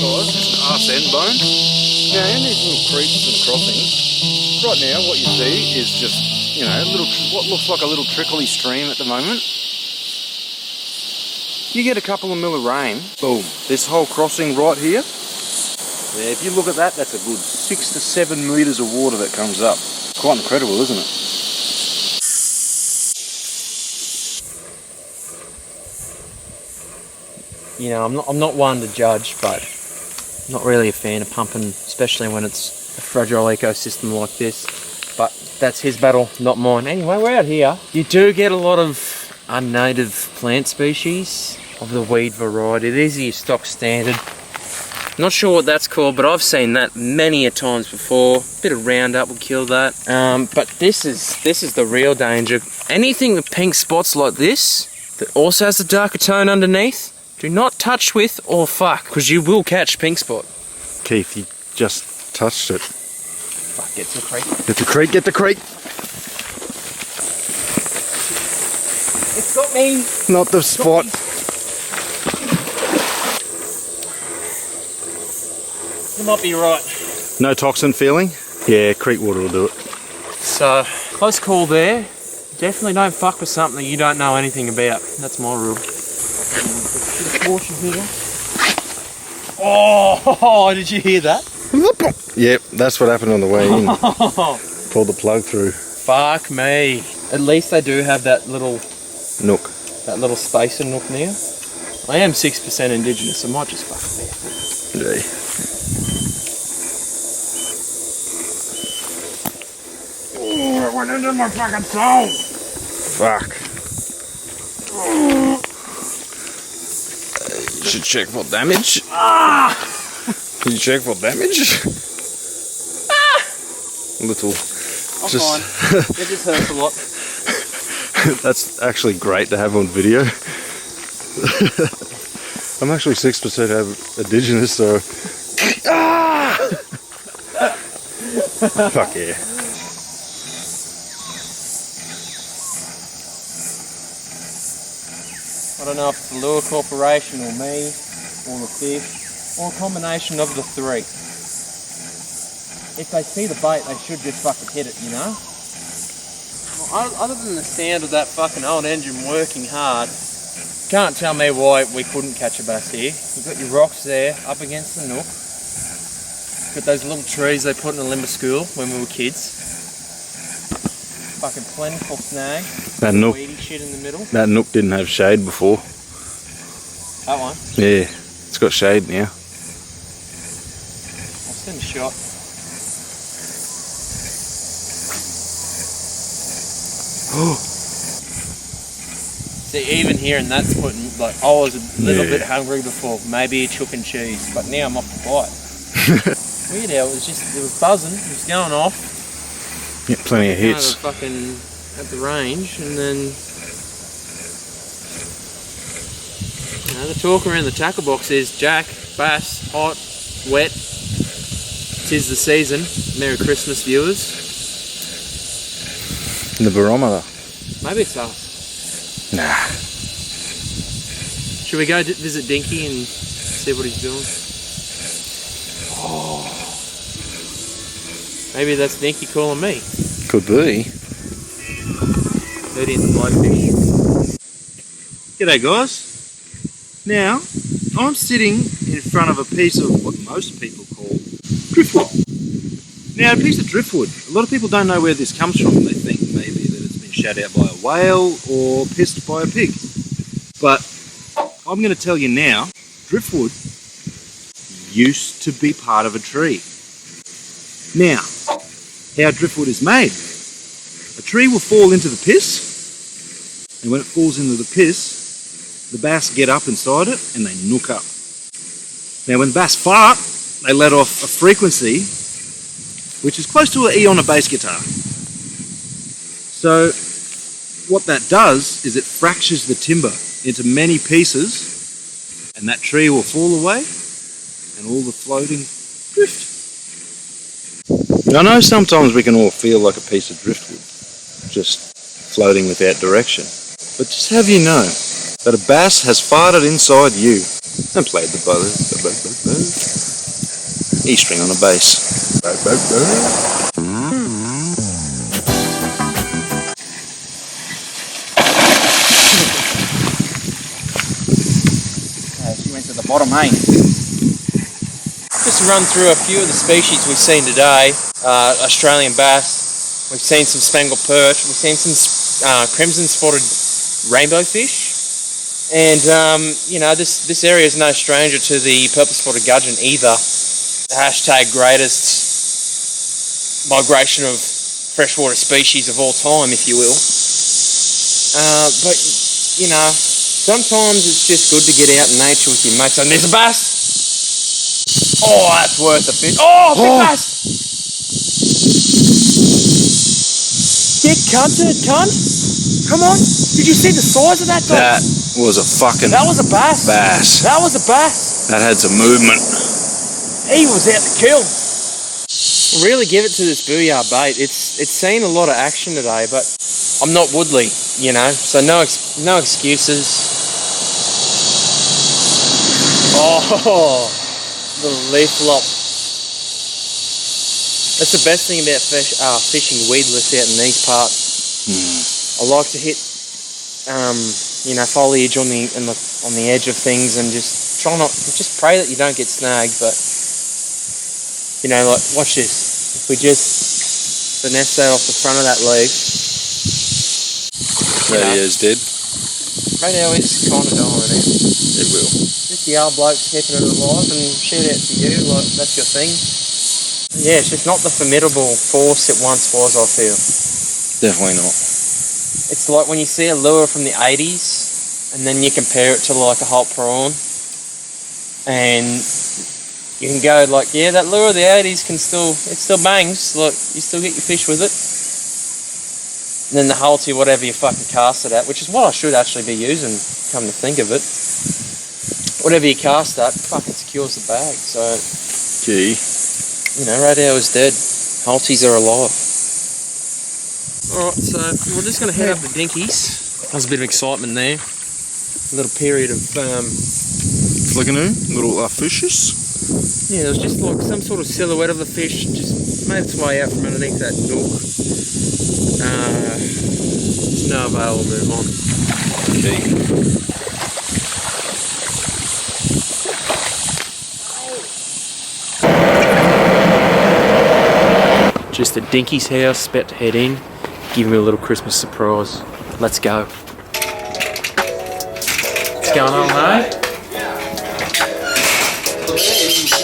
size, just an arse end bone. Now in these little creeks and crossings, right now what you see is just, you know, what looks like a little trickly stream at the moment. You get a couple of mil of rain, boom, this whole crossing right here, yeah, if you look at that, that's a good 6 to 7 metres of water that comes up. Quite incredible, isn't it? You know, I'm not one to judge, but I'm not really a fan of pumping, especially when it's a fragile ecosystem like this. But that's his battle, not mine. Anyway, we're out here. You do get a lot of unnative plant species of the weed variety. These are your stock standard. Not sure what that's called, but I've seen that many a times before. Bit of Roundup will kill that. But this is the real danger. Anything with pink spots like this that also has a darker tone underneath, do not touch with or fuck, because you will catch pink spot. Keith, you just touched it. Fuck, get to the creek. Get the creek, get the creek. It's got me. Not the spot. You might be right. No toxin feeling? Yeah, creek water will do it. So, close call there. Definitely don't fuck with something that you don't know anything about. That's my rule. Caution here. Oh, did you hear that? Yep, that's what happened on the way in. Pulled the plug through. Fuck me. At least they do have that little nook. That little spacer nook near. I am 6% indigenous, I might just fuck it there. Yeah. Oh, it went into my fucking soul. Fuck. You should check for damage. Can you check for damage? Little. I'm fine. It just hurts a lot. That's actually great to have on video. I'm actually 6% indigenous, so. Fuck yeah. I don't know if it's the lure corporation or me, or the fish, or a combination of the three. If they see the bait, they should just fucking hit it, you know? Well, other than the sound of that fucking old engine working hard, can't tell me why we couldn't catch a bass here. You've got your rocks there, up against the nook. Got those little trees they put in the limber school when we were kids. Fucking plentiful snag. That nook, weedy shit in the middle. that nook didn't have shade before. That one? Yeah, it's got shade now. I'll send a shot. See, even hearing that's putting, like, I was a little bit hungry before, maybe a chook and cheese, but now I'm off the bite. Weird how it was buzzing, it was going off. Yeah, plenty of hits. Fucking at the range, and then you know, the talk around the tackle box is jack, bass, hot, wet. 'Tis the season. Merry Christmas, viewers. The barometer. Maybe it's us. Nah. Should we go visit Dinkey and see what he's doing? Oh. Maybe that's Dinkey calling me. Could be. 30th blowfish. G'day guys. Now, I'm sitting in front of a piece of what most people call driftwood. Now, a piece of driftwood, a lot of people don't know where this comes from. They think maybe that it's been shot out by a whale or pissed by a pig. But I'm going to tell you now, driftwood used to be part of a tree. Now, how driftwood is made. A tree will fall into the piss, and when it falls into the piss, the bass get up inside it and they nook up. Now when bass fart, they let off a frequency which is close to an E on a bass guitar. So what that does is it fractures the timber into many pieces, and that tree will fall away and all the floating drift. I know sometimes we can all feel like a piece of driftwood, just floating without direction. But just have you know that a bass has farted inside you and played the buzz. E string on a bass. She went to the bottom, eh? Just to run through a few of the species we've seen today. Australian bass, we've seen some spangled perch, we've seen some crimson spotted rainbow fish, and you know, this area is no stranger to the purple spotted gudgeon either. The hashtag greatest migration of freshwater species of all time, if you will. But you know, sometimes it's just good to get out in nature with your mates. And there's a bass. Oh, that's worth a fish. Oh, big bass! Get cunted, cunt! Come on! Did you see the size of that dog? That was a fucking That was a bass. That was a bass. That had some movement. He was out to kill. Really give it to this booyah bait. It's seen a lot of action today, but I'm not Woodley, you know, so no excuses. Oh, the leaf flop. That's the best thing about fishing weedless out in these parts. I like to hit, you know, foliage on the edge of things and just pray that you don't get snagged. But you know, like, watch this. If we just finesse that off the front of that leaf. Radio's dead. Radio is kind of dying, eh? It will. Just the old bloke keeping it alive, and shout out to you, like, that's your thing. Yeah, it's just not the formidable force it once was, I feel. Definitely not. It's like when you see a lure from the 80s, and then you compare it to like a whole prawn, and you can go like, yeah, that lure of the 80s it still bangs, like, you still get your fish with it. And then the Hulty, whatever you fucking cast it at, which is what I should actually be using, come to think of it. Whatever you cast at, fucking secures the bag. So, Gee. you know, radio is dead. Hulties are alive. Alright, so we're just going to head up to Dinkey's. There's a bit of excitement there. A little period of... Flicking little fishes? Yeah, there was just like some sort of silhouette of a fish just made its way out from underneath that nook. No avail, we'll move on. Okay. Just at Dinkey's house, about to head in, give him a little Christmas surprise. Let's go. What's going on, mate?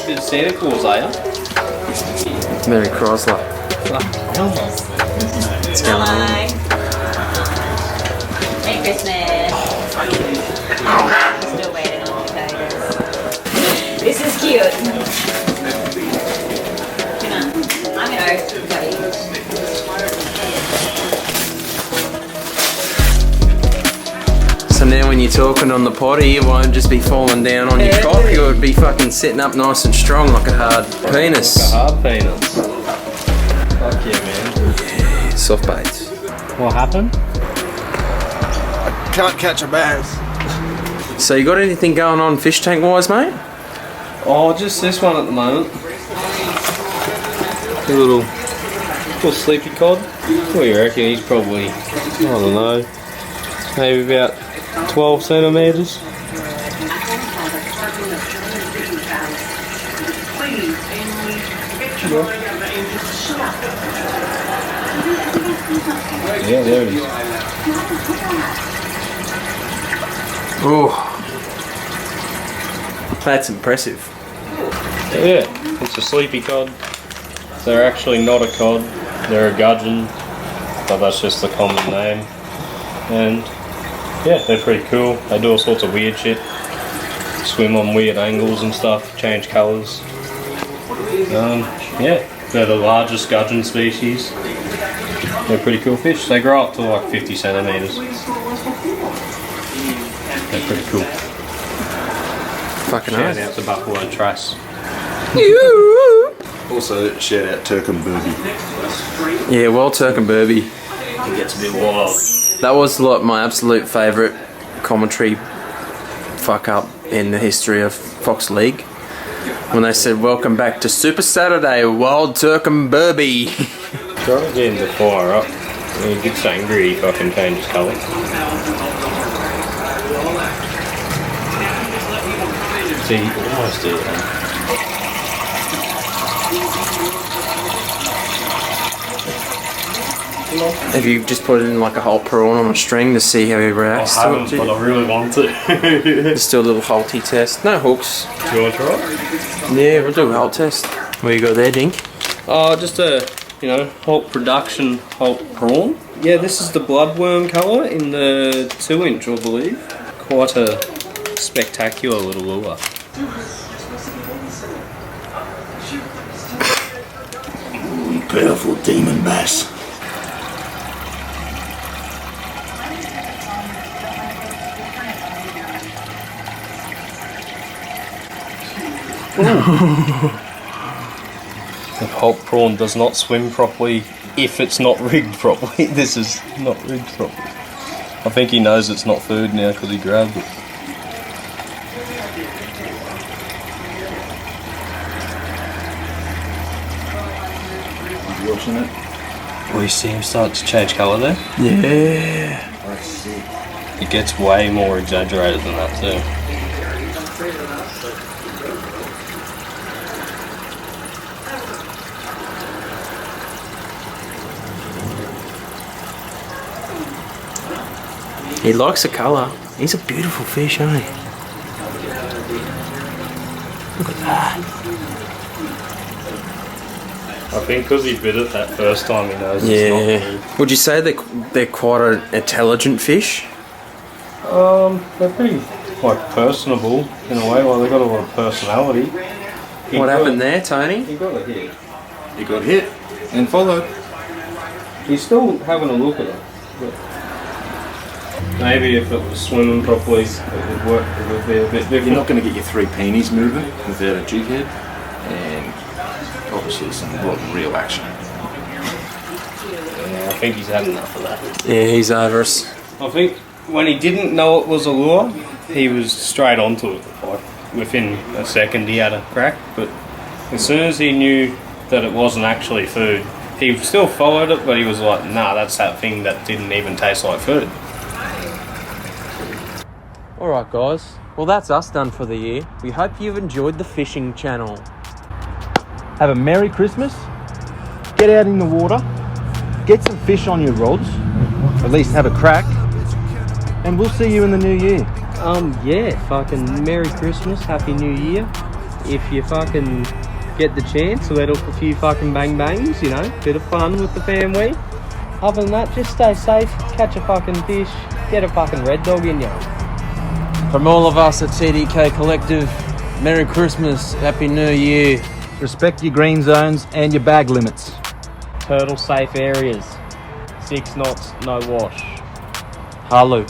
Bit of Santa Claus, are you? Merry Chrysler. What's going on? Merry Christmas. Still waiting on potatoes. This is cute. Come on. I'm gonna So now when you're talking on the potty, you won't just be falling down on your cock, you would be fucking sitting up nice and strong like a hard penis. Like a hard penis. Fuck yeah, man. Yeah, soft baits. What happened? Can't catch a bass. So you got anything going on fish tank wise, mate? Oh, just this one at the moment. A little sleepy cod. What do you reckon? He's probably, I don't know, maybe about 12 centimetres. Yeah, there it is. Oh, that's impressive. Yeah, it's a sleepy cod. They're actually not a cod, they're a gudgeon, but that's just the common name. And yeah, they're pretty cool. They do all sorts of weird shit. Swim on weird angles and stuff, change colours. Yeah, they're the largest gudgeon species. They're pretty cool fish. They grow up to like 50 centimetres. They're pretty cool. Fucking Shout nice. out to Buffalo Trace. Also, shout out Turk and Booby. Yeah, well, Turk and Burby. It gets a bit wild. That was like my absolute favourite commentary fuck up in the history of Fox League. when they said welcome back to Super Saturday Wild Turkey Burby. Try to get him to fire up. He gets angry if I can change his colour. See, almost did it. Have you just put it in like a whole prawn on a string to see how he reacts I to haven't, it? but I really want to. Just do a little halty test. No hooks. Do you want to try? Yeah, we'll do a halt test. What you got there, Dink? Oh, just a, Hulk production Hulk prawn. Yeah, this is the bloodworm colour in the 2-inch, I believe. Quite a spectacular little lure. Powerful demon bass. The Hulk prawn does not swim properly if it's not rigged properly. This is not rigged properly. I think he knows it's not food now because he grabbed it. You watching it? Well, you see him start to change colour there? Yeah. It gets way more exaggerated than that too. He likes the colour. He's a beautiful fish, eh? Look at that. I think because he bit it that first time, he knows it's not food. Would you say they're quite an intelligent fish? They're pretty personable in a way. Well, they've got a lot of personality. What happened there, Tony? He got a hit. He got hit and followed. He's still having a look at it. But maybe if it was swimming properly, it would work. It would be a bit different. You're not going to get your 3 peonies moving without a jig head, and obviously some real action. Yeah, I think he's had enough of that. Yeah, he's over us. I think when he didn't know it was a lure, he was straight onto it. Like within a second, he had a crack. But as soon as he knew that it wasn't actually food, he still followed it, but he was like, nah, that's that thing that didn't even taste like food. Alright guys, well that's us done for the year. We hope you've enjoyed the fishing channel. Have a Merry Christmas. Get out in the water. Get some fish on your rods. At least have a crack. And we'll see you in the new year. Yeah, fucking Merry Christmas, Happy New Year. If you fucking get the chance, let off a few fucking bang bangs, bit of fun with the family. Other than that, just stay safe, catch a fucking fish, get a fucking red dog in you. From all of us at TDK Collective, Merry Christmas, Happy New Year. Respect your green zones and your bag limits. Turtle safe areas. 6 knots, no wash. Halu.